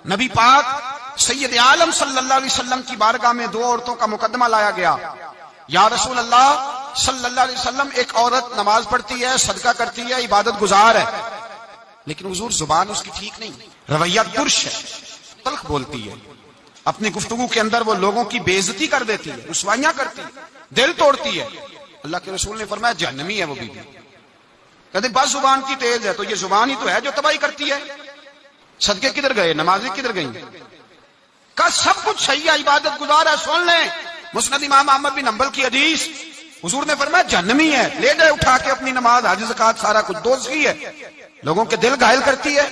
نبی پاک سید عالم صلی اللہ علیہ وسلم کی بارگاہ میں دو عورتوں کا مقدمہ لایا گیا. یا رسول اللہ صلی اللہ علیہ وسلم، ایک عورت نماز پڑھتی ہے، صدقہ کرتی ہے، عبادت گزار ہے، لیکن حضور زبان اس کی ٹھیک نہیں، رویہ ترش ہے، تلخ بولتی ہے، اپنی گفتگو کے اندر وہ لوگوں کی بے عزتی کر دیتی ہے، رسوائیاں کرتی ہے، دل توڑتی ہے. اللہ کے رسول نے فرمایا جہنمی ہے وہ بیوی. کہتے بس زبان کی تیز ہے، تو یہ زبان ہی تو ہے جو تباہی کرتی ہے. صدقے کدھر گئے، نمازیں کدھر گئیں؟ کا سب کچھ صحیح ہے، عبادت گزار ہے. سن لیں مسند امام احمد بن حنبل کی حدیث، حضور نے فرمایا جہنمی ہے. لے جائے اٹھا کے اپنی نماز، حج زکات سارا کچھ دوزخی ہے، لوگوں کے دل گھائل کرتی ہے.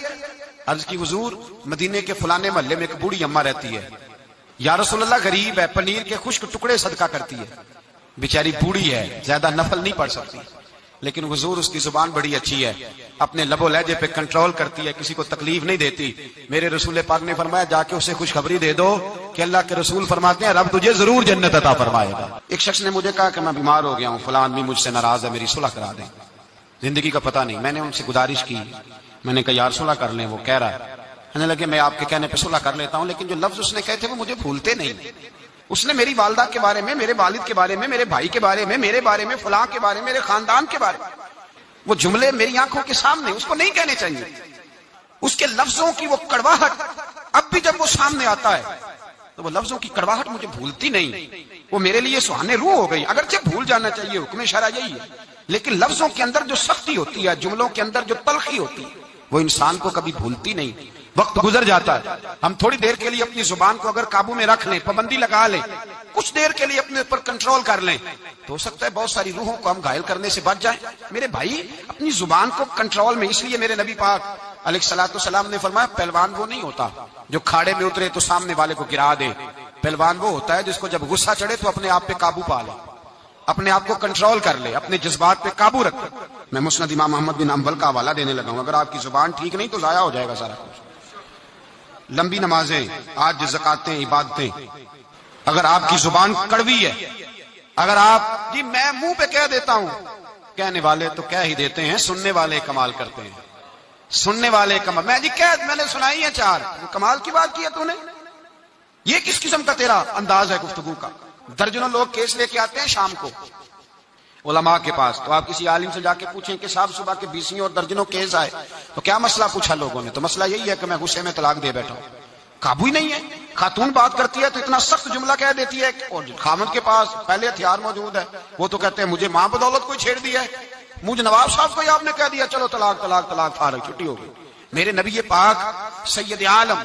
عرض کی حضور مدینے کے فلانے محلے میں ایک بوڑھی اماں رہتی ہے، یا رسول اللہ غریب ہے، پنیر کے خشک ٹکڑے صدقہ کرتی ہے، بیچاری بوڑھی ہے، زیادہ نفل نہیں پڑھ سکتی، لیکن حضور اس کی زبان بڑی اچھی ہے، اپنے لب و لہجے پہ کنٹرول کرتی ہے، کسی کو تکلیف نہیں دیتی. میرے رسول پاک نے فرمایا جا کے اسے خوشخبری دے دو کہ اللہ کے رسول فرماتے ہیں رب تجھے ضرور جنت عطا فرمائے گا. ایک شخص نے مجھے کہا کہ میں بیمار ہو گیا ہوں، فلاں آدمی مجھ سے ناراض ہے، میری صلح کرا دیں، زندگی کا پتہ نہیں. میں نے ان سے گزارش کی، میں نے کہا یار صلح کر لیں. وہ کہہ رہا ہے، کہنے لگے میں آپ کے کہنے پہ صلح کر لیتا ہوں، لیکن جو لفظ اس نے کہے تھے وہ مجھے بھولتے نہیں. اس نے میری والدہ کے بارے میں، میرے والد کے بارے میں، میرے بھائی کے بارے میں، میرے بارے میں، فلاں کے بارے میں، میرے خاندان کے بارے میں، وہ جملے میری آنکھوں کے سامنے، اس کو نہیں کہنے چاہیے. اس کے لفظوں کی وہ کڑواہٹ اب بھی جب وہ سامنے آتا ہے تو وہ لفظوں کی کڑواہٹ مجھے بھولتی نہیں، وہ میرے لیے سہانے روح ہو گئی. اگرچہ بھول جانا چاہیے، حکم شرع یہی ہے، لیکن لفظوں کے اندر جو سختی ہوتی ہے، جملوں کے اندر جو تلخی ہوتی ہے، وہ انسان کو کبھی بھولتی نہیں. وقت گزر جاتا ہے، ہم تھوڑی دیر کے لیے اپنی زبان کو اگر قابو میں رکھ لیں، پابندی لگا لیں، کچھ دیر کے لیے اپنے اوپر کنٹرول کر لیں، تو ہو سکتا ہے بہت ساری روحوں کو ہم گھائل کرنے سے بچ جائیں. میرے بھائی اپنی زبان کو کنٹرول میں، اس لیے میرے نبی پاک علیہ الصلوۃ والسلام نے فرمایا پہلوان وہ نہیں ہوتا جو کھاڑے میں اترے تو سامنے والے کو گرا دے. پہلوان وہ ہوتا ہے جس کو جب غصہ چڑھے تو اپنے آپ پہ قابو پا لے، اپنے آپ کو کنٹرول کر لے، اپنے جذبات پہ قابو رکھے. میں مسند امام احمد بن حنبل کا حوالہ دینے لگا ہوں، اگر آپ کی زبان ٹھیک نہیں تو ضائع ہو جائے گا سارا کچھ. لمبی نمازیں، آج زکاتیں، عبادتیں، اگر آپ کی زبان کڑوی ہے، اگر آپ جی میں منہ پہ کہہ دیتا ہوں، کہنے والے تو کہہ ہی دیتے ہیں، سننے والے کمال کرتے ہیں، سننے والے کمال. میں نے سنائی ہے چار، کمال کی بات کی ہے تو نے، یہ کس قسم کا تیرا انداز ہے گفتگو کا؟ درجنوں لوگ کیس لے کے آتے ہیں شام کو علماء کے پاس، تو آپ کسی عالم سے جا کے پوچھیں کہ صاحب صبح کے 20 اور درجنوں کیس آئے تو کیا مسئلہ پوچھا لوگوں نے؟ تو مسئلہ یہی ہے کہ میں غصے میں طلاق دے بیٹھا ہوں. قابو ہی نہیں ہے. خاتون بات کرتی ہے تو اتنا سخت جملہ کہہ دیتی ہے، اور خامد کے پاس پہلے ہتھیار موجود ہے، وہ تو کہتے ہیں مجھے ماں بدولت کوئی چھیڑ دیا ہے، مجھے نواب صاحب کو آپ نے کہہ دیا چلو طلاق طلاق طلاق، فارغ، چھٹی ہو گئی. میرے نبی پاک سید عالم